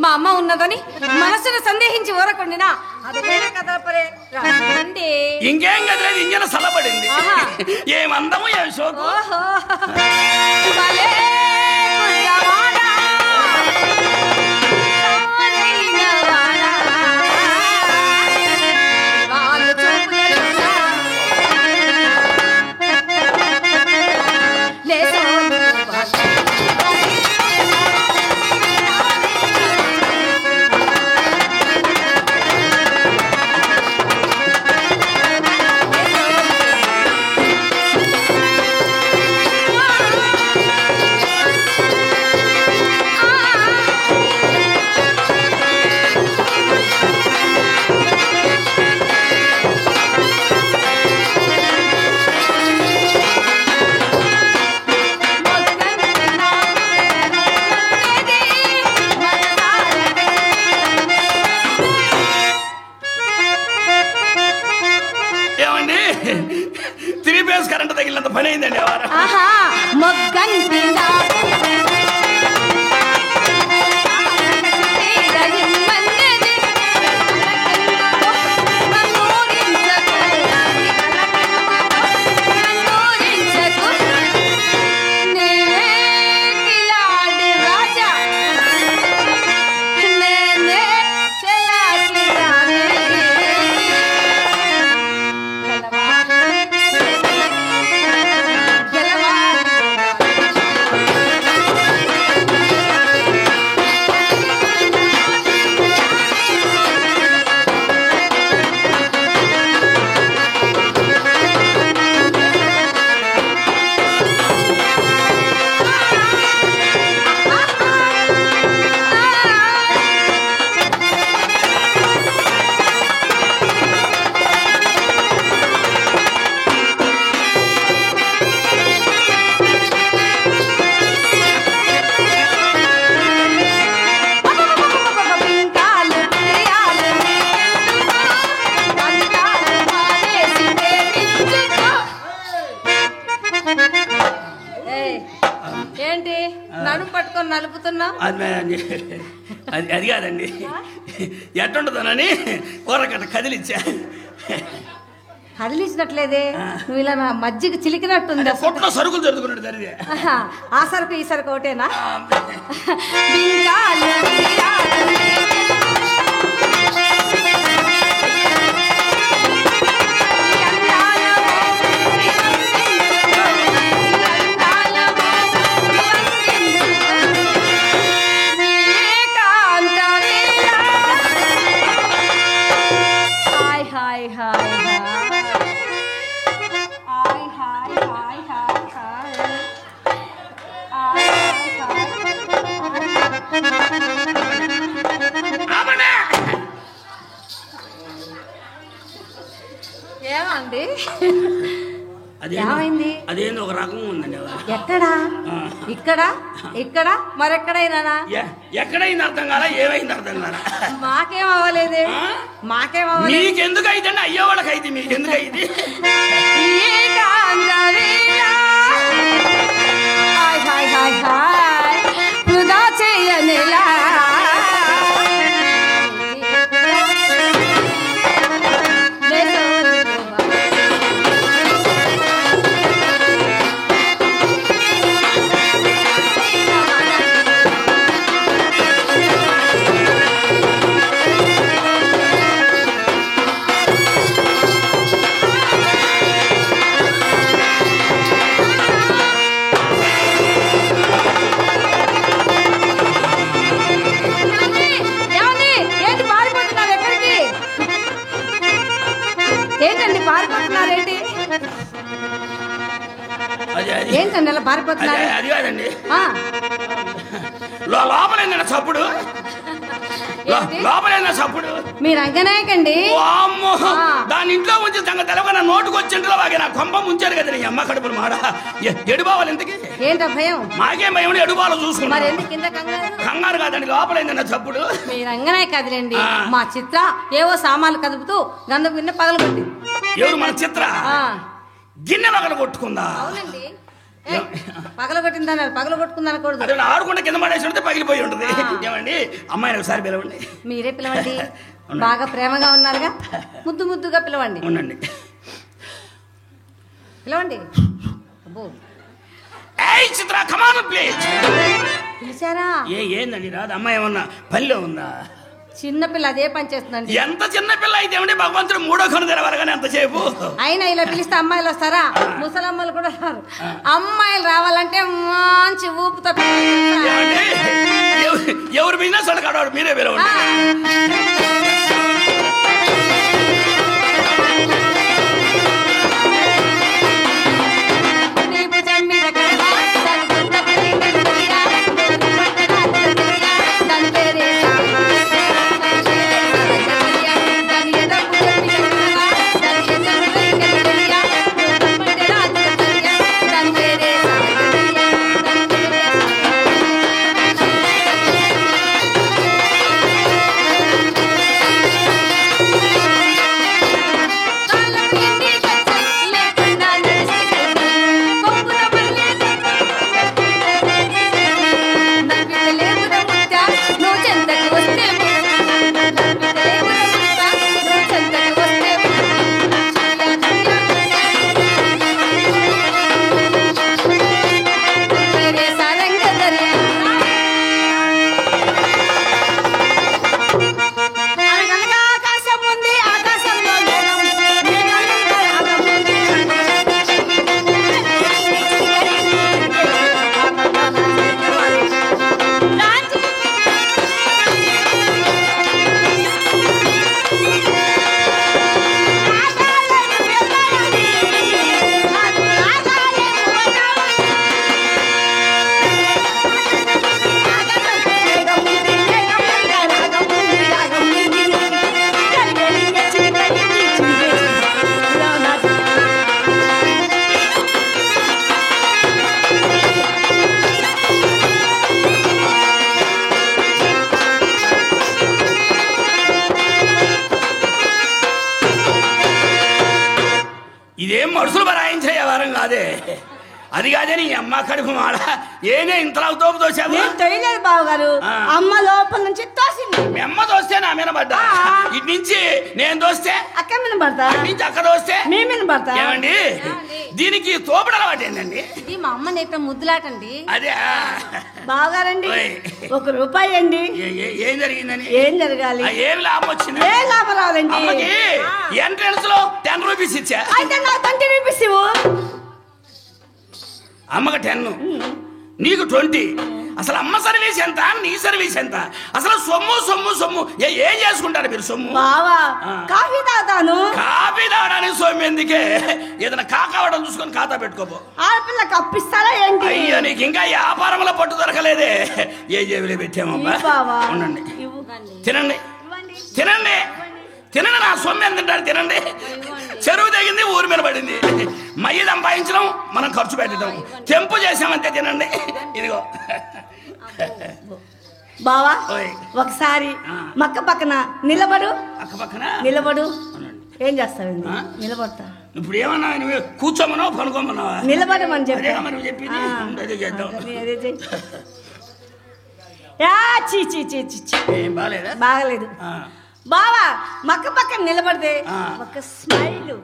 మా అమ్మ ఉన్నదని మనసును సందేహించి ఊరకుండినా అదైనా కదా పరే రండి. ఇంకేం కదలేదు, ఇంజన సలబడింది. ఏమందము ఏం షోకు. కరెంట్ తగిలినంత పని అయిందండి. ఏంటి నడుము పట్టుకొని నలుపుతున్నా? అది కాదండి, ఎట్టుంటుందోనని ఊరకట్ట కదిలిచ్చా. కదిలించినట్లేదే, నువ్వు ఇలా నా మజ్జిగ చిలికినట్టుంది. కొట్లో సరుకులు జరుగుతున్నట్టు జరిగే. ఆ సరుకు ఈ సరుకు ఒకటేనా? ఏమండి ఏమైంది? అదేంది ఒక రకం ఉందండి. ఎక్కడా? ఇక్కడ ఇక్కడ మరెక్కడైనా? ఎక్కడైంది అర్థం కాలా, ఏమైంది అర్థం కాలా. మాకేం అవ్వలేదే, మాకేం అవ్వలేదు. మీకెందుకు అయితే అయ్యే వాళ్ళకి అయితే మీకెందుకు అయితే? వృధా చేయనిలా పారిపోతున్నారేంటి? ఏంటండి అలా పారిపోతున్నారు? అది కాదండి, లోపలేందన్న చప్పుడు, లోపలేందా చప్పుడు. మీరు అంగనాయకండి. దాని ఇంట్లో ఉంచి సంగ తెలవక నా నోటుకు వచ్చింట్లో వాగే నా కొంప ముంచారు కదా నీ అమ్మ కడుపులు మాడ. ఎడుబావాలి ఇంతకి ఏంటో భయం? మాకేం భయం, ఎడుబాలు చూసుకున్నారు. కంగారు కాదండి, లోపలేందన్న చప్పుడు. మీరు అంగనాయ కదిలేండి. మా చిత్ర ఏవో సామాన్లు కదుపుతూ గంధం గిన్నె పగలగొట్టి. ఎవరు మన చిత్ర? గిన్నె పగల కొట్టుకుందా? అవునండి. పగలగొట్టిందన్నారు, పగలగొట్టుకుంది అనకూడదు. అదే ఆడుకుంటే కింద పడేసి ఉంటే పగిలిపోయి ఉంటుంది. ఏమండి అమ్మాయిని ఒకసారి పిలవండి. మీరే పిలవండి. బాగా ప్రేమగా ఉన్నారుగా, ముద్దు ముద్దుగా పిలవండి. ఉండండి, పిలవండి. అబ్బో ఏయ్ చిత్ర కమాన్ ప్లీజ్. పిలిచారా? ఏందండి రాదు. అమ్మాయి ఏమన్నా పల్లె ఉందా? చిన్నపిల్ల అదే పని చేస్తుందండి. ఎంత చిన్న పిల్ల అయితే ఏమంటే భగవంతుడు మూడో కను తెరవాలి కానీ ఎంతసేపు. అయినా ఇలా పిలిస్తే అమ్మాయిలు వస్తారా? ముసలమ్మలు కూడా రారు. అమ్మాయిలు రావాలంటే మంచి ఊపుతో ఎవరు బిజినెస్ అడగాడు, మీరే పిలవండి. ఇదేం మనుషులు బరాయించే వ్యవహారం కాదే. అది కాదే నీ అమ్మ కడుపు మాడ. ఏనే ఇంతలా తోపు తోసావు? తెలియలేదు బావగారు, అమ్మ లోపల నుంచి తోసింది. మీ అమ్మ తోస్తే నా మీద పడ్డా, ఇటు నుంచి నేను తోస్తే అక్క మీద పడతా, నుంచి అక్క తోస్తే మీ మీద పడతా. ఏమండి దీనికి తోపుడు అలవాటు ఏంటండి? ఇది మా అమ్మ నేర్పిన ముద్దులాటండి. అదే బావగారండి, ₹1 అండి. ఏం జరిగిందని? ఏం జరగాలి? ఏం లాభం వచ్చింది? ఏ లాభం రావాలండి? ఎంట్రన్స్ లో ₹10 ఇచ్చా. అయితే నాకు ₹20 ఇవ్వు. అమ్మకి 10, నీకు 20. అసలు అమ్మ సర్వీస్ ఎంత, నీ సర్వీస్ ఎంత? అసలు సొమ్ము సొమ్ము సొమ్ము ఏం చేసుకుంటారు మీరు సొమ్ము? బావా కాఫీ తాగుతాను. కాఫీ తాగడానికి సొమ్ము ఎందుకే? ఏదైనా కాకావడం చూసుకొని ఖాతా పెట్టుకోపో. ఆడపిల్లకి అప్పిస్తారా ఏంటి? అయ్యో నీకు ఇంకా వ్యాపారంలో పట్టు దొరకలేదే. ఏ జేబులో పెట్టామమ్మా. ఉండండి, తినండి తినండి తినండి. నా సొమ్ము ఎంత తింటారు? తినండి. చెరువు తెగింది, ఊరి మీద పడింది. మయ్యి సంపాదించడం, మనం ఖర్చు పెట్టడం, తెంపు చేసామంతే. తినండి. ఇదిగో బావా ఒకసారి మక్క పక్కన నిలబడు. అక్క పక్కన నిలబడు. ఏం చేస్తావండి? నిలబడతా. ఇప్పుడు ఏమన్నా నువ్వు కూర్చోమన్నావు పనుకోమన్నావా? నిలబడమని చెప్పి చెప్పింది. అదే చేద్దాం. ఏం బాగాలేదా? బాగలేదు బావా. మక్క పక్కన నిలబడితే ఒక స్మైల్,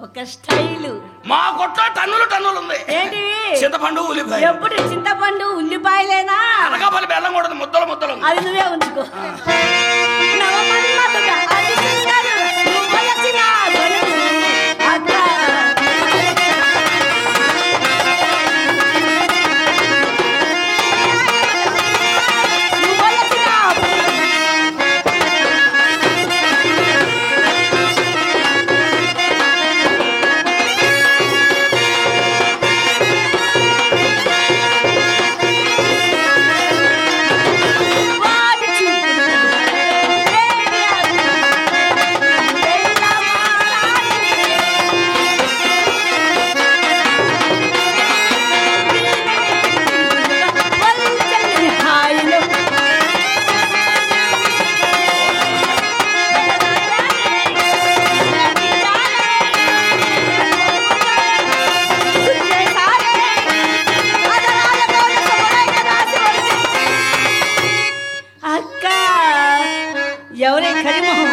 ఒక స్టైల్. మా కొట్లో టన్నులు ఉంది. ఏంటి? చింతపండు, ఉల్లిపాయ. ఎప్పుడు చింతపండు ఉల్లిపాయలేనా? అనకాపల్లి బెల్లం కూడా ముద్దలు. అది నువ్వే ఉంచుకో. ఎవరే కరిమొహం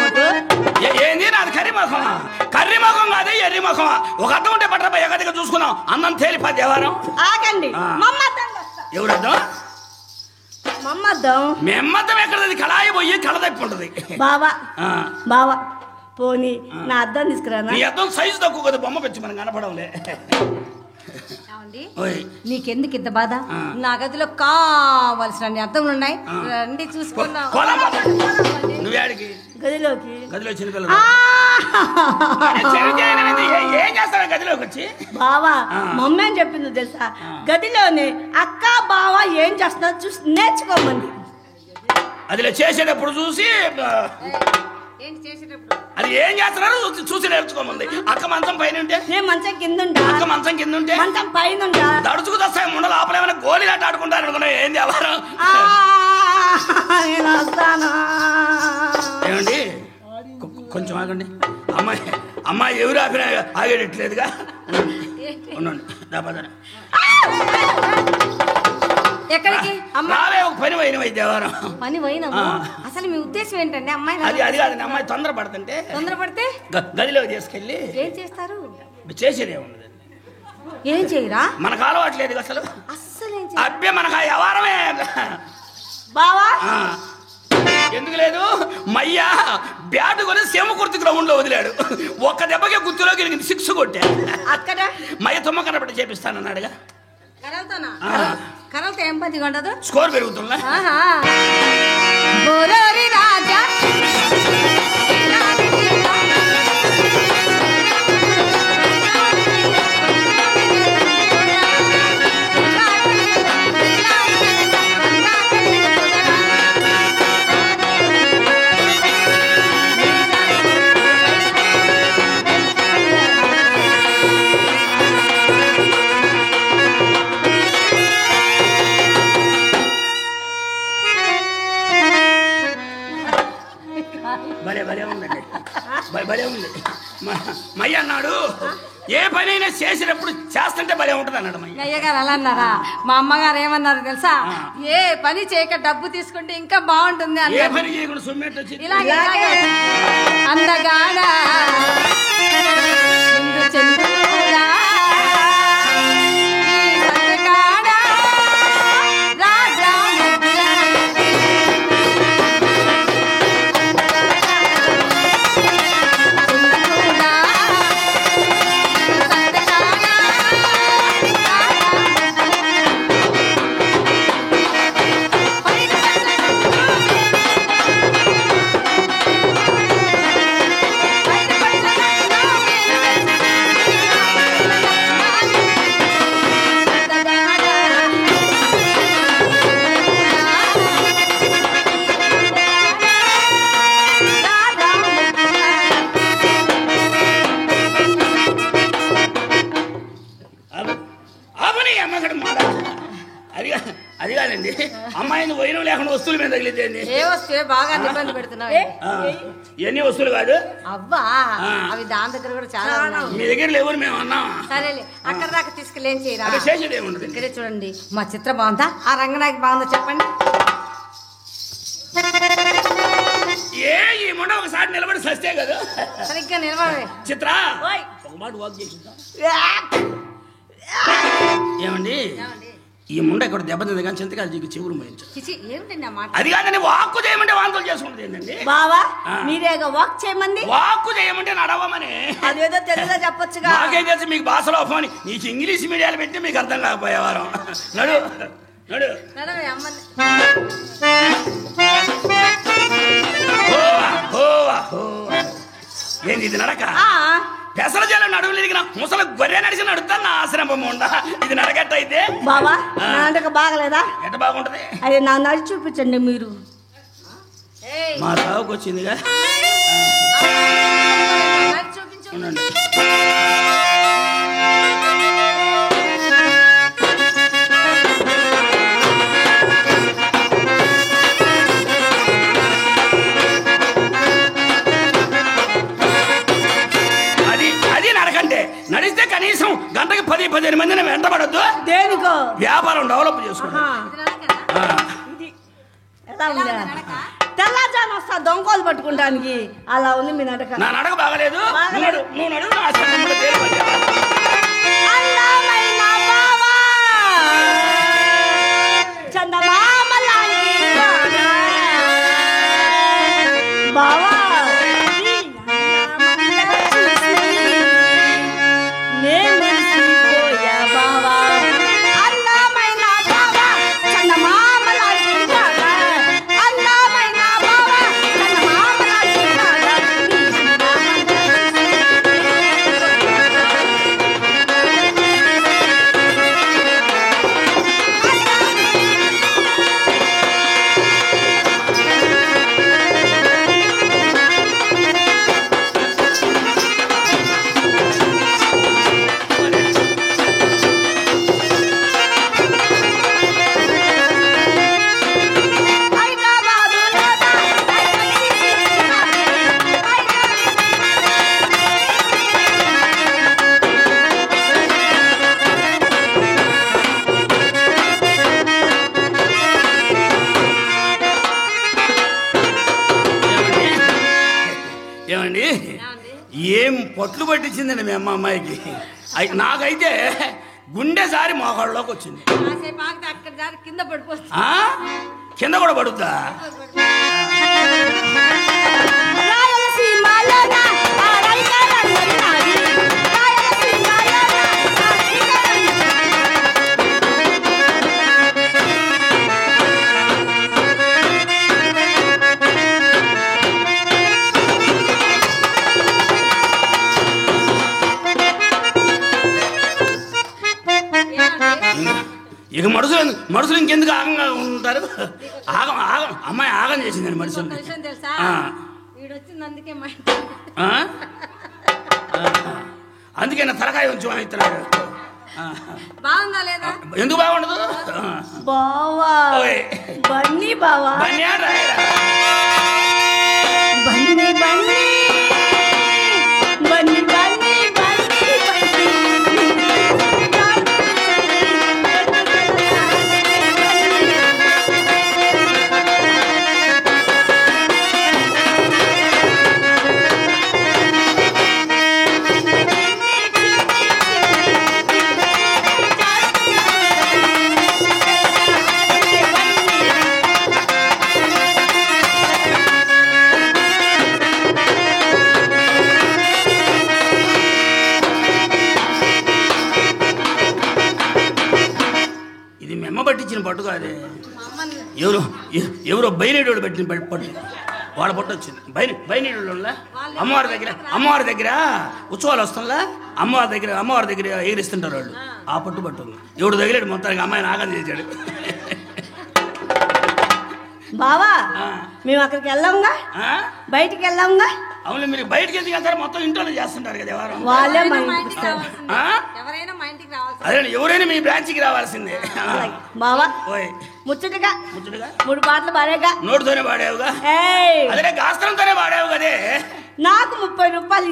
ఏంది నాది కర్రీముఖం? కర్రీముఖం కాదు ఎర్రిముఖం. ఒక అర్థం ఉంటే పట్టపై ఎగదిగా చూసుకున్నాం. అన్నం తేలిపా దేవారం. ఆగండి ఎవరర్థం? మమ్మద్దం మెమ్మద్దం ఎక్కడది? కళాయి పోయి కళ తప్పి ఉంటది. బావా బావా పోనీ నా అద్దం తీసుకురానా? నీ అద్దం సైజు తక్కువ కదా, బొమ్మ పెంచి మనం కనపడవులే. నీకెందుకు ఇంత బాధ? నా గదిలో కావలసిన అద్దములు ఉన్నాయి, రండి చూసుకున్నా. నువ్వేడికి? గదిలోకి. గదిలో చిన్నపిల్లలు ఏం చేస్తావా గదిలోకి వచ్చి? బావా మమ్మీ అని చెప్పింది తెలుసా, గదిలోని అక్క బావ ఏం చేస్తున్నా చూసి నేర్చుకోమంది. అదిలో చేసేటప్పుడు చూసి అది ఏం చేస్తున్నారు చూసి నేర్చుకోమంది. అక్క మంచం పైన ఉంటే నేను మంచం కింద ఉంటా, అక్క మంచం కింద ఉంటే మంచం పైన ఉంటా. దడుచుకు వస్తాయి ముండ లోపల ఏమైనా గోళీలు ఆట ఆడుకుంటారు అనుకున్నా. ఏంది ఎవరు? నేను వస్తాను. ఏమండి కొంచెం ఆగండి. అమ్మాయి ఎవరు ఆపినా ఆగేటట్లేదుగా. ఉండండి దాపదరా. ఎక్కడికి? రావే, ఒక పని పోయినవి దేవారం. పని పోయినాము. అసలు మీ ఉద్దేశం ఏంటండి? అమ్మాయి అది కాదండి. అమ్మాయి తొందరపడుతుంటే గదిలోకి తీసుకెళ్ళి ఏం చేస్తారు? చేసేది ఏమున్నది? ఏం చేయరా? మనకు అలవాట్లేదు అసలు. అస్సలు అబ్బే మనకు ఆ వ్యవహారమే. బావా ఎందుకు లేదు? మయ్య బ్యాట్ కొని సేమ కుర్తి గ్రౌండ్ లో వదిలాడు. ఒక్క దెబ్బకే గుర్తులోకి 6 కొట్టాడు. అక్కడ మయ్య తుమ్మ కనబడి చేపిస్తానన్నాడుగా. కరలతో ఏం పని ఉండదు, స్కోర్ పెరుగుతుందా? రాజా భలే ఉంది. మయ్య అన్నాడు ఏ పని అయినా చేసినప్పుడు చేస్తుంటే భలే ఉంటుంది అన్నాడు మయ్య. అయ్యగారు అలా అన్నారా? మా అమ్మగారు ఏమన్నారు తెలుసా? ఏ పని చేయక డబ్బు తీసుకుంటే ఇంకా బాగుంటుంది. ఏ పని చేయకుండా సొమ్మెట్టు వచ్చి అందగాడా అది కాదండి. అమ్మాయిని వైరం లేకుండా వస్తువుల మీద తగిలిద్దండి. ఏ వస్తువు బాగా ఇబ్బంది పెడుతున్నావు? ఎన్ని వస్తువులు కాదు అవ్వా, అవి దాని దగ్గర కూడా చాలా ఉన్నాయి. మీ దగ్గర లేవు మేము అన్నాం. సరేలే, అక్కడ దాకా తీసుకెళ్ళి ఏం చేయరా? చేసేది ఏముండదు. ఇక్కడే చూడండి. మా చిత్ర బాగుందా? ఆ రంగనాయకి బాగుందా చెప్పండి. ఏ ఈ ముండ ఒకసారి నిలబడి సస్తే కదా. సరిగ్గా నిలబడే. చిత్ర ఒక మాట వాక్ చేసిద్దాం. ఏమండి ఈ ముండ ఇక్కడ దెబ్బతింది కానీ చింతకాయలు జీకి చెవులు మోయించారు. అది కాదండి, వాక్కు చేయమంటే వాంతులు చేసుకుంటుంది ఏంటండి? బావా మీరేగా వాక్ చేయమండి. వాక్కు చేయమంటే నడవమని. అదేదో తెలుగులో చెప్పొచ్చుగా. నాకేం తెలుసు మీకు భాషలో ఫోన్. నీకు ఇంగ్లీష్ మీడియాలు పెట్టి మీకు అర్థం కాకపోయేవారు. నడు నడు. ఏంది ఇది నడక? పెసల జల నడువులు ఎదిగిన ముసలి గొర్రె నడిచి నడుస్తాను నా ఆశ్రమం ఉండ. ఇది నడకట్ట అయితే బావా నడక బాగలేదా? ఎట్ట బాగుంటది? అది నాకు నడిచి చూపించండి మీరు. మా తావుకు వచ్చిందిగా. ఉండండి. నడిస్తే కనీసం గంటకి 10-15 మందిని వెంటబడద్దు. దేనికో వ్యాపారం డెవలప్ చేసుకుంటా. తెల్లాజాను వస్తా దొంగలు పట్టుకుంటానికి అలా ఉంది మీ నడక. నా నడక బాగలేదు. నువ్వు నడువు నా శరీరంలో తేలిపోతే. అందమైన బావా చందమామ లాంటి బావా ఏం పొట్లు పట్టించిందండి మీ అమ్మాయికి. నాకైతే గుండె సారి మోకాళ్ళలోకి వచ్చింది. కింద కూడా పడుద్దా? ఇక మనుషులు ఇంకెందుకు ఆగంగా ఉంటారు? అమ్మాయి ఆగం చేసిందండి మనుషులు. అందుకే నా తలకాయ ఉంచు ఇస్తున్నాడు. ఎందుకు బాగుండదు? బావా బన్నీ బావా బన్నీ బన్నీ బన్నీ బన్నీ బన్నీ పట్టించిన పట్టు కాదే. ఎవరో బైనేడు పెట్టిన పట్టు. వాళ్ళ పట్టు వచ్చింది. బైనేడు అమ్మవారి దగ్గర ఉత్సవాలు వస్తుందా, అమ్మవారి దగ్గర ఎగిరిస్తుంటారు వాళ్ళు. ఆ పట్టు ఉంది. ఎవడు తగిలాడు మొత్తానికి అమ్మాయిని ఆగం చేశాడు. బావా మేము అక్కడికి వెళ్ళాంగా, బయటికి వెళ్ళాంగా. అవును, మీరు బయటకి ఎందుకు వెళ్తారు? మొత్తం ఇంట్లోనే చేస్తుంటారు కదా ఎవరు. అదే ఎవరైనా మీ బ్రాంచ్కి రావాల్సిందే. బావా ముచ్చటగా 3 పాటలు పాడేగా. నోటితోనే పాడావుగా. అదే గాస్త్రంతోనే పాడావు కదే. నాకు 30 రూపాయలు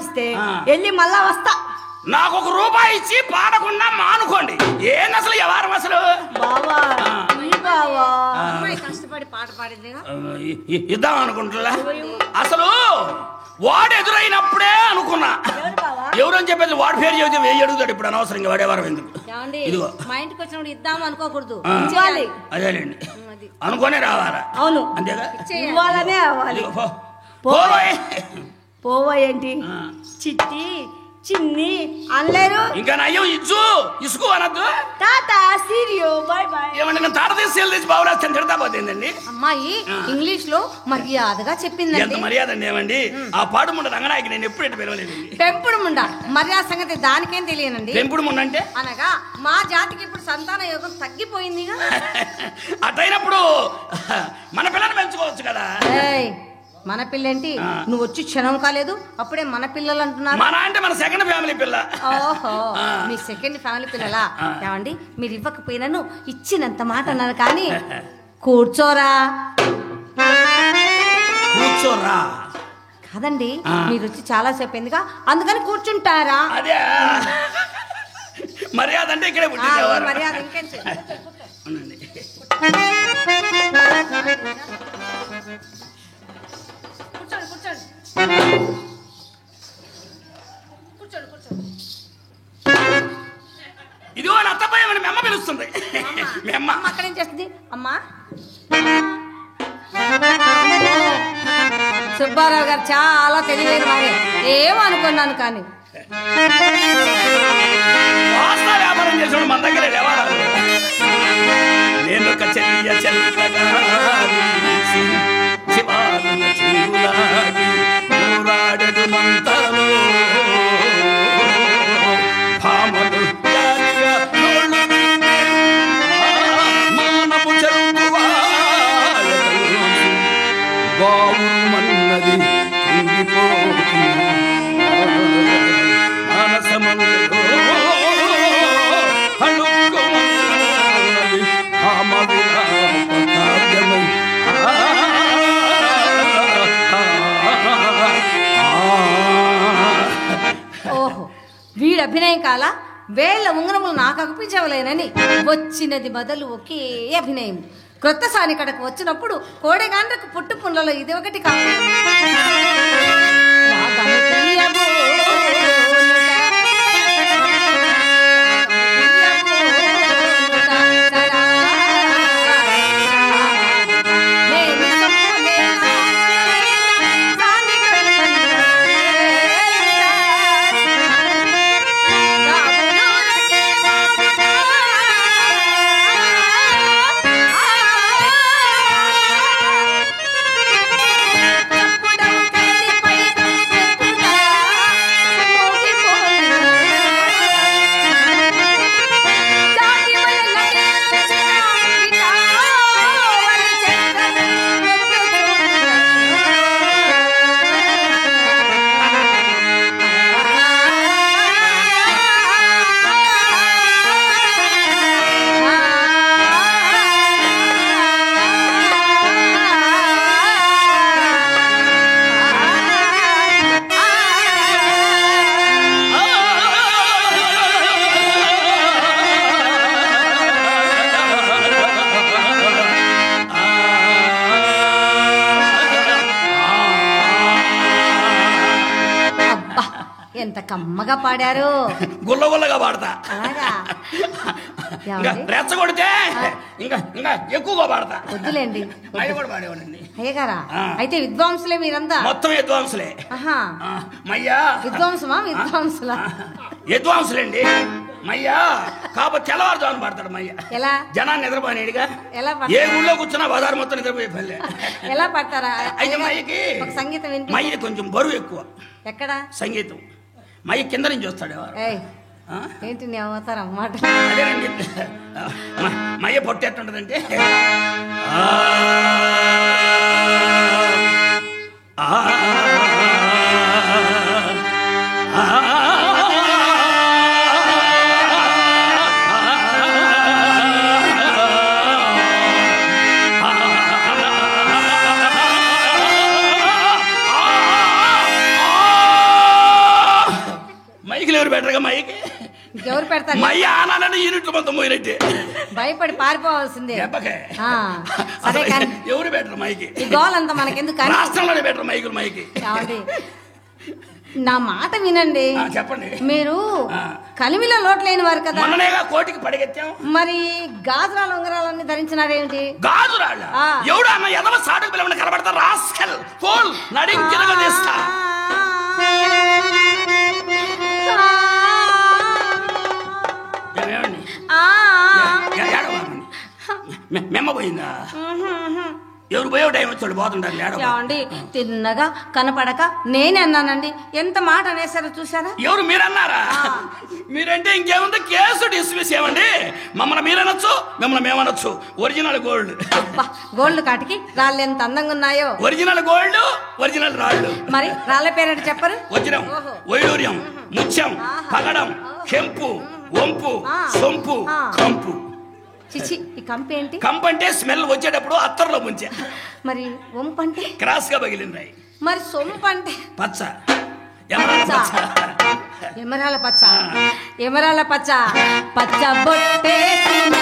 ఇస్తే వెళ్ళి మళ్ళా వస్తా. నాకు 1 రూపాయి ఇచ్చి పాడకుండా మానుకోండి. ఏం అసలు వ్యవహారం అసలు? కష్టపడి పాట పాడింది ఇద్దాం అనుకుంటున్నా. అసలు వాడు ఎదురైనప్పుడే అనుకున్నా. ఎవరని చెప్పేది వాడి పేరు చెబితే వెయ్యి అడుగుతాడు. ఇప్పుడు అనవసరంగా వాడేవారం ఎందుకు? ఇదిగో మా ఇంటికి వచ్చినప్పుడు ఇద్దాం అనుకోకూడదు. అదేలేండి, అనుకోనే రావాలా? అవును, అంతేగా. ఇవ్వాలనే రావాలి. పోవా ఏంటి చిట్టి చిన్ని అనలేరు. ఇంకా నయ్యం ఇసుకు అనద్దు. Tata cheerio bye bye. ఏమంటే నేను తాట తీసి తెచ్చి బావులేస్తాను తిడతా పోతుందండి. అమ్మాయి ఇంగ్లీష్ లో మర్యాదగా చెప్పింది. ఎంత మర్యాద అండి. ఏమండి ఆ పాడు ముండ రంగనాయకి నేను ఎప్పుడు ఎటు పిలవలేదు. పెంపుడు ముండ మర్యాద సంగతి దానికేం తెలియనండి. పెంపుడు ముండ అంటే అనగా మా జాతికి ఇప్పుడు సంతాన యోగం తగ్గిపోయిందిగా. అటైనప్పుడు మన పిల్లని పెంచుకోవచ్చు కదా. మన పిల్లేంటి? నువ్వు వచ్చి క్షణం కాలేదు అప్పుడే మన పిల్లలు అంటున్నారు. మన అంటే మన సెకండ్ ఫ్యామిలీ పిల్ల. ఓహో, మీ సెకండ్ ఫ్యామిలీ పిల్లలా? ఏమండి మీరు ఇవ్వకపోయినాను ఇచ్చినంత మాట అన్నారు కానీ కూర్చోరా కాదండి. మీరు వచ్చి చాలా సేపు అయిందిగా అందుకని కూర్చుంటారా? అదే మర్యాద అంటే ఇక్కడే మర్యాద ఇంకేం అమ్మా సుబ్బారావు గారు చాలా తెలివైన వారే, ఏమనుకున్నాను కానీ వ్యాపారం చేసిన మన దగ్గర నేను ఒక చెల్లియ చెల్లాడు మంతలో భామలు మానపు బావుమన్నది మానసమన్నది ఓహో వీడి అభినయం కాల వేళ్ల ఉంగరములు నాకు అనిపించవలేనని వచ్చినది మొదలు ఒకే అభినయం. క్రొత్త సానికడకు వచ్చినప్పుడు కోడెగాండ్రకు పుట్టు పుండ్లలో ఇది ఒకటి కాదు. ఎంత కమ్మగా పాడారు. గుల్లగుల్లగా పాడతా, అలాగా రెచ్చగొడితే ఇంకా ఇంకా ఎక్కువగా పాడతా. వద్దులేండి, అయ్య కూడా పాడేవాడండి. అయ్యగారా అయితే విద్వాంసులే మీరంతా? మొత్తం విద్వాంసులే. మయ్యా విద్వాంసమా? విద్వాంసులా? విద్వాంసులేండి మయ్యా. కాబట్టి తెల్లవారుజామున పాడతాడు మయ్య. ఎలా? జనాన్ని నిద్రపోయినాడుగా. ఎలా? ఏ ఊళ్ళో కూర్చున్నా బజారు మొత్తం నిద్రపోయే పల్లె. ఎలా పాడతారా? అయితే మయ్యకి సంగీతం మయ్య కొంచెం బరువు ఎక్కువ. ఎక్కడ సంగీతం? మయ్య కింద నుంచి వస్తాడు. ఏంటి నీ అవతారం అన్నమాట. అదేనండి మయ్య పొట్టు ఎట్టుంటదంటే మైకిలు ఎవరు బెటర్గా మైకి ఎవరు పెడతారు? మయ్య ఆనాలని యూనిట్లు మొత్తం పోయినట్టే భయపడి పారిపోవాల్సిందే. సరే కానీ ఎవరు బెటర్ మైకి? ఈ గోలంతా మనకెందుకు? రాష్ట్రంలోనే బెటర్ మైకులు మైకి. నా మాట వినండి. చెప్పండి. మీరు కలిమిలో లోటు లేని వారు కదా. మననేగా కోటికి పడిగెత్తాం. మరి గాజురాలు ఉంగరాలన్నీ ధరించినారేంటి? గాజురాళ్ళ ఎవడు అన్న ఎదవ సాటుకు పిల్లమని కనబడతారు. Rascal pole నడింకిరగదీస్తా. మెమ్మ పోయిందా? ఎవరు పోయే టైం వచ్చాడు పోతుంటారు. ఏమండి తిన్నగా కనపడక నేనే అన్నానండి. ఎంత మాట అనేసారో చూసారా? ఎవరు మీరన్నారా? మీరంటే ఇంకేముంది, కేసు డిస్మిస్ ఏమండి. మమ్మల్ని మీరనొచ్చు, మిమ్మల్ని మేమనొచ్చు. Original gold. గోల్డ్ కాటికి రాళ్ళు ఎంత అందంగా ఉన్నాయో. ఒరిజినల్ గోల్డ్, ఒరిజినల్ రాళ్ళు. మరి రాళ్ళ పేరంటే చెప్పరు? వజ్రం, వైడూర్యం, ముత్యం, పగడం, కెంపు, వంపు, సొంపు, కంపు. చిచి, ఈ కంపు ఏంటి? కంపు అంటే స్మెల్ వచ్చేటప్పుడు అత్తర్లో ముంచా. మరి వంపు అంటే క్రాస్ గా పగిలింది. మరి సొంపు అంటే పచ్చ, ఎమరాల పచ్చ. ఎమరాల పచ్చ, ఎమరాల పచ్చ, పచ్చ బొట్టేసిన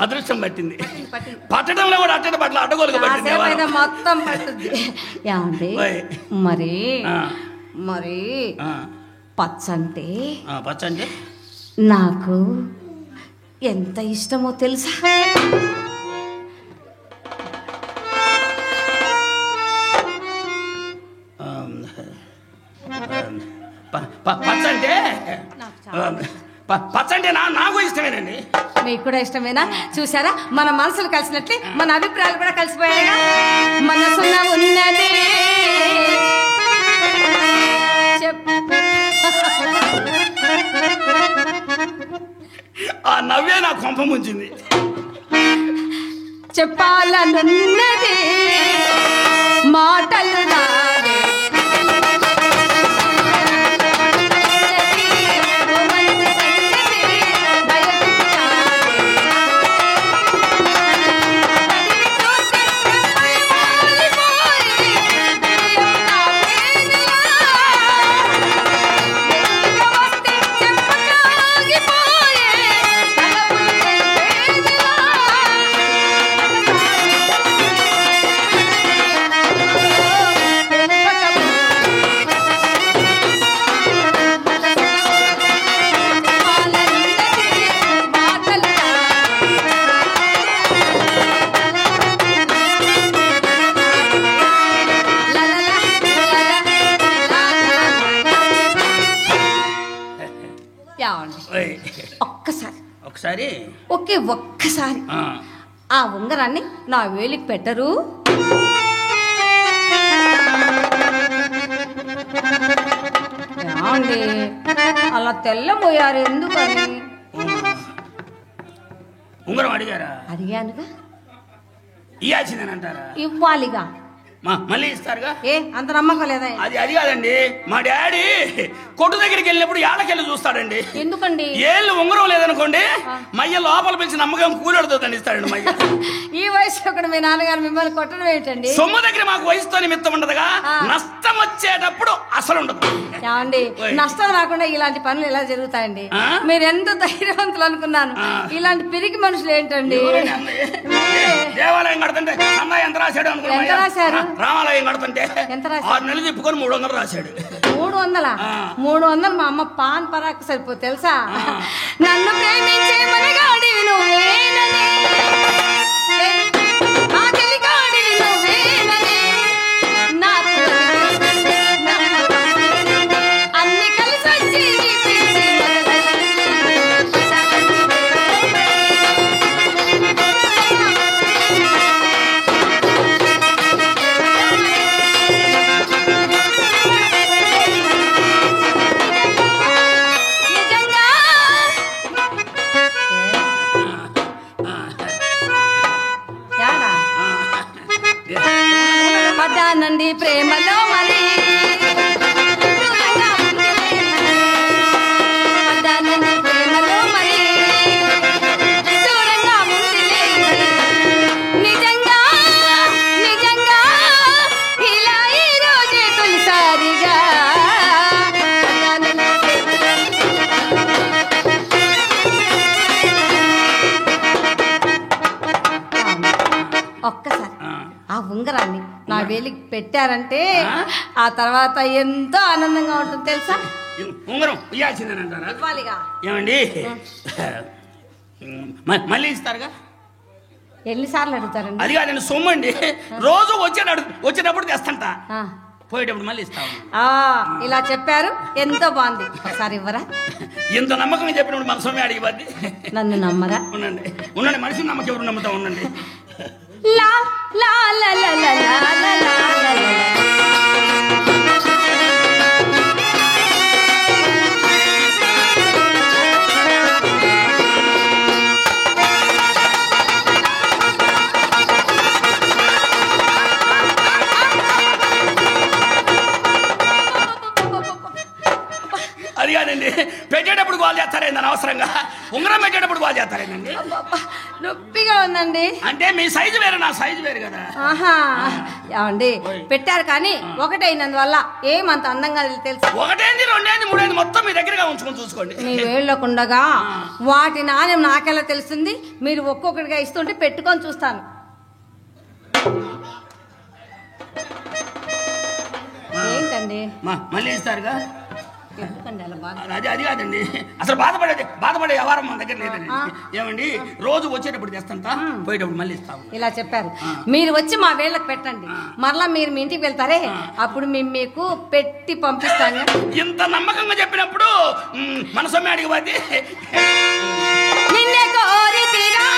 అదృష్టం పట్టింది. పట్టడంలో కూడా అట్టడి బట్టలు అడ్డగోలుగా పట్టింది. మొత్తం పట్టుద్ది. ఏమండి మరి మరి పచ్చంటే నాకు ఎంత ఇష్టమో తెలుసా? పచ్చంటే నాకు ఇష్టమేనండి. మీకు కూడా ఇష్టమేనా? చూసారా, మన మనసులు కలిసినట్లే మన అభిప్రాయాలు కూడా కలిసిపోయాయిగా. మనసున ఉన్నది ఆ నవ్వే నా కొంప ముంచింది. చెప్పాలనున్నది మాటలు రావే ఒక్కసారి ఆ ఉంగరాన్ని నా వేలికి పెట్టరు? ఏమండి అలా తెల్లబోయారు ఎందుకని? ఉంగరం అడిగారా? అడిగానుగా. ఇయ్యాల్సిందేనంటారా? ఇవ్వాలిగా. మళ్ళీ ఇస్తారుగా. ఏ అంత నమ్మకం లేదా? అది కాదండి, మా డాడీ కొట్టు దగ్గరికి వెళ్ళినప్పుడు ఏళ్ళకెళ్ళి చూస్తాడండి. ఎందుకండి? ఏళ్ళు ఉంగరం లేదనుకోండి, మయ్య లోపల పిలిచి నమ్మకం కూలెడుతో దండిస్తాడండి మయ్య. ఈ వయసులో కూడా మీ నాన్నగారు మిమ్మల్ని కొట్టడం ఏంటండి? సొమ్ము దగ్గర మాకు వయసుతో నిమిత్తం ఉండదుగా, నష్టం వచ్చేటప్పుడు అసలు ఉండదు. ఏమండి, నష్టం రాకుండా ఇలాంటి పనులు ఎలా జరుగుతాయండి? మీరు ఎంత ధైర్యవంతులు అనుకున్నాను. ఇలాంటి పిరికి మనుషులు ఏంటండి? దేవాలయం కడుతుంటే అన్నయ్య ఎంత రాశాడు అనుకున్నా? ఎంత రాశారు? రామాలయం కడుతుంటే ఎంత రాశారు? 6 నెలలు తిప్పుకొని 300 రాశాడు. 300 మా అమ్మ పాన్ పరాకు సరిపో తెలుసా? నన్ను ప్రేమించే మనగాడి నువ్వేనని, ఆ చెలిగాడి నువ్వేనని, అన్ని కలిసి వచ్చి పడ్డానండి ప్రేమలో మరి, పడ్డానండి ప్రేమలో మరి, దూరంగా ముందులే నిజంగా నిజంగా ఇలా ఈ రోజే తొలిసారిగా ఒక్కసారి ఆ ఉంగరాన్ని నా వేలికి పెట్టారంటే ఆ తర్వాత ఎంతో ఆనందంగా ఉంటుంది తెలుసా? ఉంగరం ఇయ్యాల్సిందేనంటారా? ఇవ్వాలిగా. ఏమండి మళ్ళీ ఇస్తారుగా? ఎన్నిసార్లు అడుగుతారండి? అది కాదండి, సొమ్ము అండి. రోజు వచ్చేటప్పుడు తెస్తంట, పోయేటప్పుడు మళ్ళీ ఇస్తాము. ఇలా చెప్పారు, ఎంతో బాగుంది. ఒకసారి ఇవ్వరా? ఎంత నమ్మకంగా చెప్పినప్పుడు మన సొమ్మే అడిగి పద్ది. నన్ను నమ్మరా? ఉండండి మనిషిని నమ్మకం ఎవరు నమ్ముతా ఉండండి. లా లా లా లా లా లా లా లా. అది అది కాదండి, పెట్టేటప్పుడు కాల్ చేస్తారేంది అనవసరంగా, ఉంగరం పెట్టేటప్పుడు కాల్ చేస్తారేందండి. నొప్పిగా ఉందండి. అంటే మీ సైజు వేరు, నా సైజు వేరు కదా. ఆహా ఏమండి పెట్టారు కానీ ఒకటైనందువల్ల ఏమంత అందంగా తెలుసు. ఒకటేంది, రెండేంది, మూడేంది మొత్తం మీ దగ్గరగా ఉంచుకొని చూసుకోండి. మీ వేళ్ళకుండగా వాటి నాణ్యం నాకెలా తెలుస్తుంది? మీరు ఒక్కొక్కటిగా ఇస్తుంటే పెట్టుకొని చూస్తాను. ఏంటండి మళ్ళీ ఇస్తారుగా? ఎందుకండి అలా బాధ? అది కాదండి, అసలు బాధపడే వ్యవహారం మన దగ్గర లేదండి. ఏమండి రోజు వచ్చేటప్పుడు తెస్తంతా, పోయేటప్పుడు మళ్ళీ ఇస్తాము. ఇలా చెప్పారు. మీరు వచ్చి మా వేళ్ళకి పెట్టండి, మరలా మీరు మీ ఇంటికి వెళ్తారే అప్పుడు మేము మీకు పెట్టి పంపిస్తాను. ఇంత నమ్మకంగా చెప్పినప్పుడు మన సొమ్మె అడిగి పోతే నిన్నే కోరి తీరా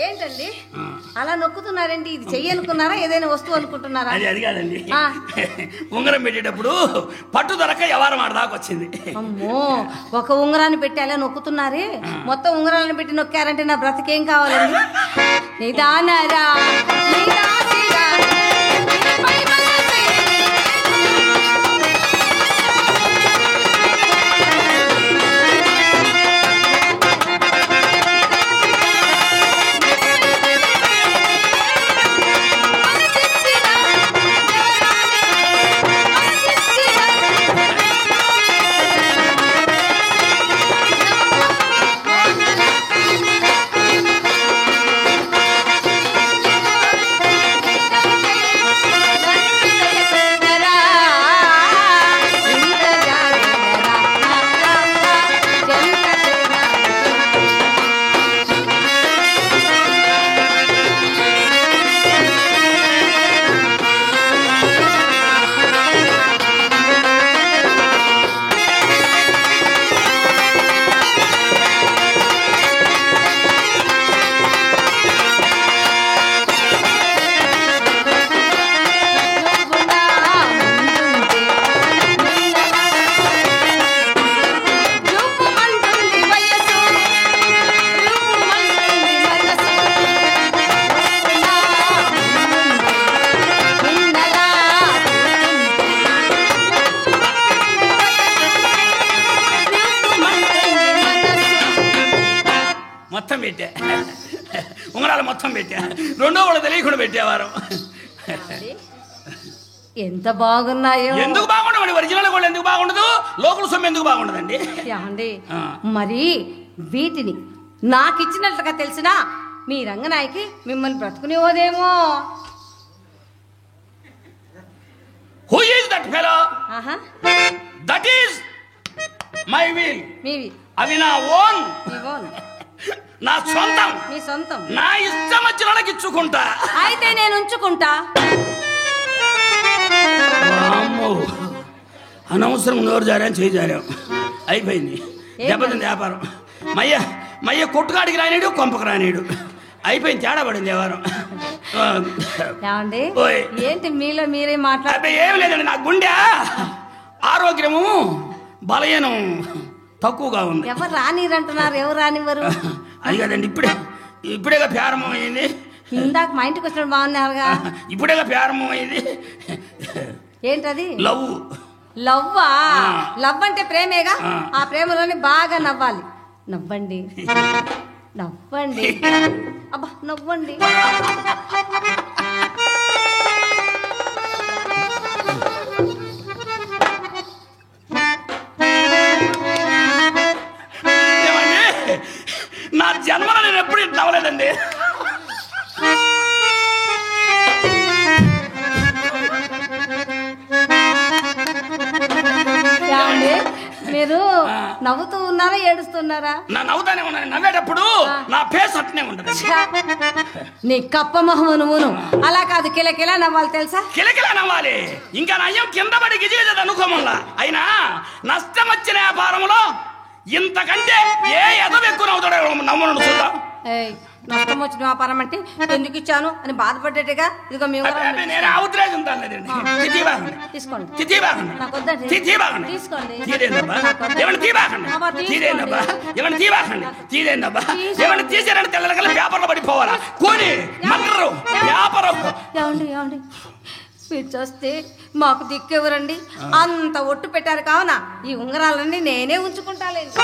ఏంటండి అలా నొక్కుతున్నారండి? ఇది చెయ్యి అనుకున్నారా, ఏదైనా వస్తువు అనుకుంటున్నారా? అది కాదండి, ఉంగరం పెట్టేటప్పుడు పట్టు దొరక వ్యవహారం ఆడదాకా వచ్చింది. అమ్మో, ఒక ఉంగరాన్ని పెట్టి అలా నొక్కుతున్నారే, మొత్తం ఉంగరాలను పెట్టి నొక్కారంటే నా బ్రతికేం కావాలండి? నిదానరా మొత్తం పెట్టా, ఉంగరాలు మొత్తం పెట్టా, రెండో వాళ్ళు తెలియకుండా పెట్టేవారు. ఎంత బాగున్నాయో. ఎందుకు బాగుండవండి? ఒరిజినల్ కూడా ఎందుకు బాగుండదు? లోకల్ సొమ్ము ఎందుకు బాగుండదండి? ఏమండి మరి వీటిని నాకు ఇచ్చినట్లుగా తెలిసినా మీ రంగనాయకి మిమ్మల్ని బ్రతుకునేవోదేమో. Who is that fellow? That is my will. మీవి అవి నా ఓన్, మీ ఓన్, నా సొంతం, మీ సొంతం. నా ఇష్టం వచ్చిన వాళ్ళకి ఇచ్చుకుంటా. అయితే నేను ఉంచుకుంటా. అనవసరం నోరు జారాం, చేయి జారాం, అయిపోయింది, దెబ్బతింది వ్యాపారం. మయ్య కొట్టుకాడికి రానిడు, కొంపకు రానిడు, అయిపోయింది, తేడా పడింది వ్యవహారం. ఏంటి మీలో మీరే మాట్లాడే? ఏమి లేదండి, నా గుండె ఆరోగ్యము బలహీనం తక్కువగా ఉంది. ఎవరు రానిరంటున్నారు? ఎవరు రానివ్వరు? అది కదండి, ఇప్పుడేగా ప్రారంభం అయింది. ఇందాక మా ఇంటికి వచ్చినప్పుడు బాగున్నారుగా, ఇప్పుడేగా ప్రారంభం అయింది. ఏంటది? లవ్. లవ్వా? లవ్ అంటే ప్రేమేగా. ఆ ప్రేమలోనే బాగా నవ్వాలి. నవ్వండి, నవ్వండి, అబ్బా నవ్వండి. నా జన్మలో నేను ఎప్పుడు ఇట్లా అవ్వలేదండి. మీరు నవ్వుతూ ఉన్నారా, ఏడుస్తున్నారా? నా నవ్వుతానే ఉన్నాను, నవ్వేటప్పుడు నా ఫేస్ అట్నే ఉంటుంది. నీ కప్ప మొహము నువ్వును అలా కాదు, కిలకిలా నవ్వాలి తెలుసా? కిలకిలా నవ్వాలి. ఇంకా నయ్యం కింద పడి గిజిగజ అనుకోమల్లా. అయినా నష్టం వచ్చిన వ్యాపారంలో ఇంతకంటే ఏ ఎదవెక్కువ నవ్వుతాడో నవ్వును చూద్దాం. ఏయ్, నష్టం వచ్చిన వ్యాపారం అంటే ఎందుకు ఇచ్చాను అని బాధపడ్డట్టుగా ఇదిగో మీ ఉంగరం అబ్బే, నేను ఉద్రేజం తాలేదండి. తీసుకోండి. తీబాకండి. నాకు వద్దండి. తీబాకండి. తీసుకోండి. తీరేందబ్బా? నాకు వద్దండి. ఏమన్నా తీబాకండి. అబ్బా, తీసుకోండి. తీరేందబ్బా? ఏమన్నా తీబాకండి. తీరేందబ్బా? తీసుకోండి. ఏమన్నా తీసారంటే తెల్లగల పేపర్లో పడిపోవాలా? కూని మర్రరు వ్యాపారం. ఏమండి మీరు చూస్తే మాకు దిక్కెవరండి? అంత ఒట్టు పెట్టారు కావున ఈ ఉంగరాలన్నీ నేనే ఉంచుకుంటాలేండి.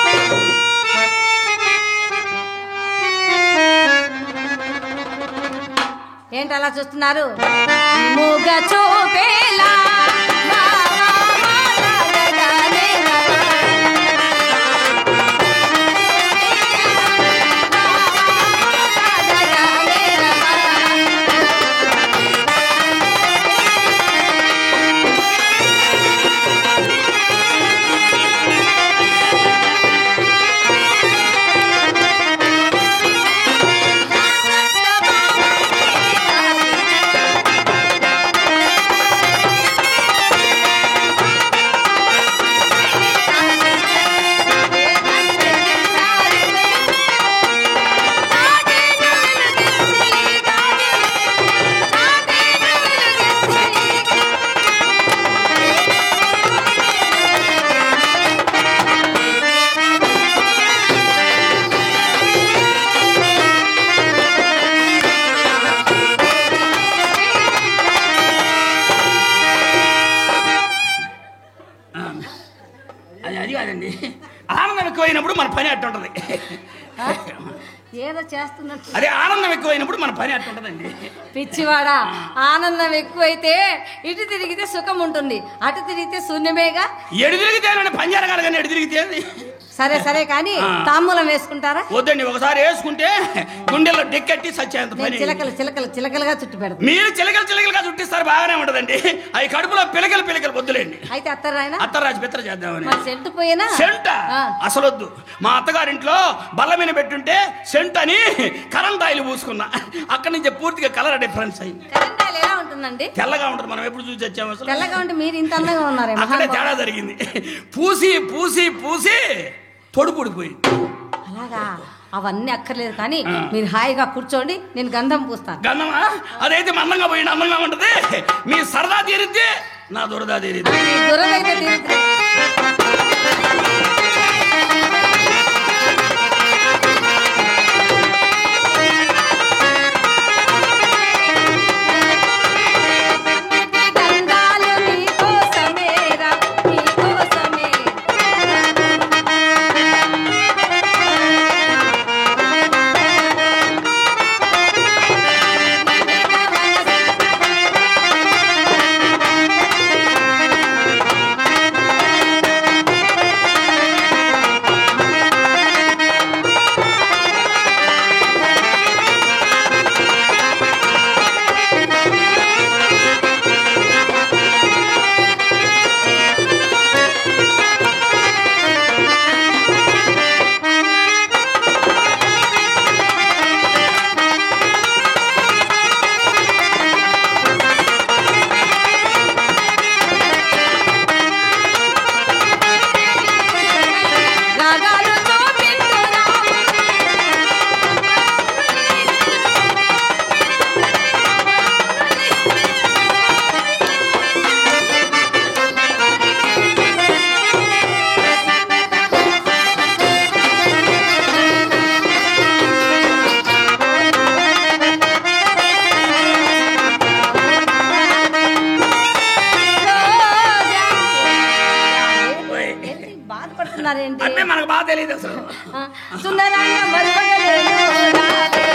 ఏంటి అలా చూస్తున్నారు? మూగ చూపేలా అది కాదండి, ఆనందం ఎక్కువైనప్పుడు మన పని అట్టుంటది. ఏదో చేస్తున్నట్టు. అదే ఆనందం ఎక్కువైనప్పుడు మన పని అట్టుంటదండి. పిచ్చివాడా, ఆనందం ఎక్కువైతే ఇటు తిరిగితే సుఖం ఉంటుంది, అటు తిరిగితే శూన్యమేగా. ఎడు తిరిగితే పని జరగాలి కానీ ఎడు తిరిగితే. సరే సరే కానీ తాంబూలం వేసుకుంటారా? వద్దండి, ఒకసారి వేసుకుంటే గుండెల్లో డెక్కెట్టి సచ్చేంత పని. చిలకలుగా చుట్టు పెడతాం. మీరు చిలకలుగా చుట్టిస్తారు, బాగానే ఉంటదండి. అవి కడుపులో పిలకలు వద్దులేండి. అయితే అత్తరాయన అత్తరాజు పిత్ర చేద్దామని. సెంటు పోయినా సెంట అసలు వద్దు. మా అత్తగారింట్లో బల్ల మీద పెట్టుంటే సెంట్ అని కరెంట్ ఆయిల్ పూసుకున్నా, అక్కడి నుంచి పూర్తిగా కలర్ డిఫరెన్స్ అయింది. కరెంట్ ఆయిల్ ఎలా ఉంటుందండి? తెల్లగా ఉంటుంది. మనం ఎప్పుడు చూసి వచ్చాము అసలు. తెల్లగా ఉంటే మీరు ఇంత అందంగా ఉన్నారే. అక్కడే తేడా జరిగింది. పూసి పూసి పూసి తొడుపుడిపోయింది. అలాగా? అవన్నీ అక్కర్లేదు కానీ మీరు హాయిగా కూర్చోండి, నేను గంధం పూస్తాను. గంధమా? అదైతే మందంగా పోయింది, అందంగా ఉంటది. మీ సరదా తీరిద్ది, నా దురదా తీరిద్ది. దురదైతే తీరుతుంది. అంటే మనకు బాగా తెలియదు అసలు. సుందరంగా మరువగలేను రాలే.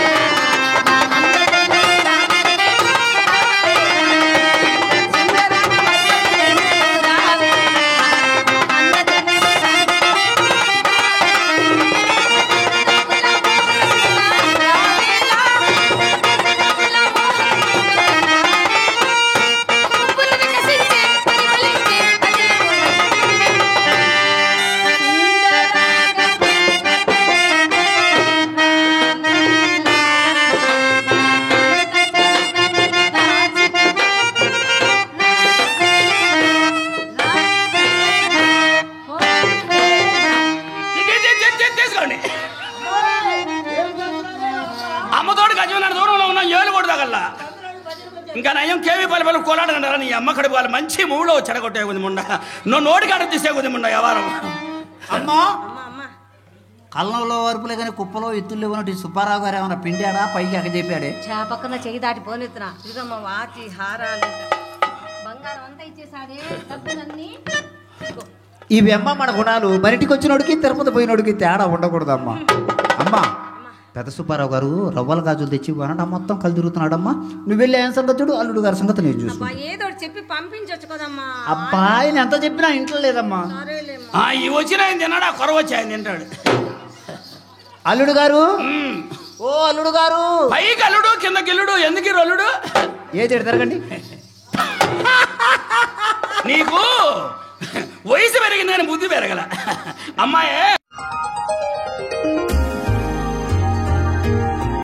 తగల్లా ఇంకా నయం కేవీ పల్లె కోలాడగంటారా నీ అమ్మ కడుపు వాళ్ళు మంచి మూడో చెడగొట్టే కొద్ది ముండ నువ్వు నోటికాడ తీసే కొద్ది ముండ వ్యవహారం. అమ్మా కళ్ళంలో వరపులే కానీ కుప్పలో ఎత్తులు లేవనట్టు సుబ్బారావు గారు ఏమైనా పిండాడా పైకి ఎక్క చెప్పాడే పక్కన చెయ్యి దాటి పోనెత్తున్నా ఇదిగమ్మ వాచి హారాలు బంగారం అంతా ఇచ్చేసాడే డబ్బులన్నీ. ఇవి అమ్మ మన గుణాలు బయటికి వచ్చినోడికి తిరుపతి పోయినోడికి తేడా ఉండకూడదమ్మా. అమ్మా పెద్ద సుబ్బారావు గారు రవ్వల గాజులు తెచ్చి కొనడా మొత్తం కలు తిరుగుతున్నాడమ్మా. నువ్వు వెళ్ళి ఏం సంగతి చూడు, అల్లుడు గారి సంగతి నేను చూసుకో. ఏదో చెప్పి పంపించొచ్చు కదమ్మా. అబ్బాయి ఎంత చెప్పినా ఇంట్లో లేదమ్మా. ఈ వచ్చిన ఆయన తిన్నాడా కొర వచ్చి ఆయన తింటాడు. అల్లుడు గారు ఓ అల్లుడు గారు పైకి అల్లుడు కిందకి అల్లుడు ఎందుకు అల్లుడు ఏది తిరగండి. నీకు వయసు పెరిగింది కానీ బుద్ధి పెరగల అమ్మాయే.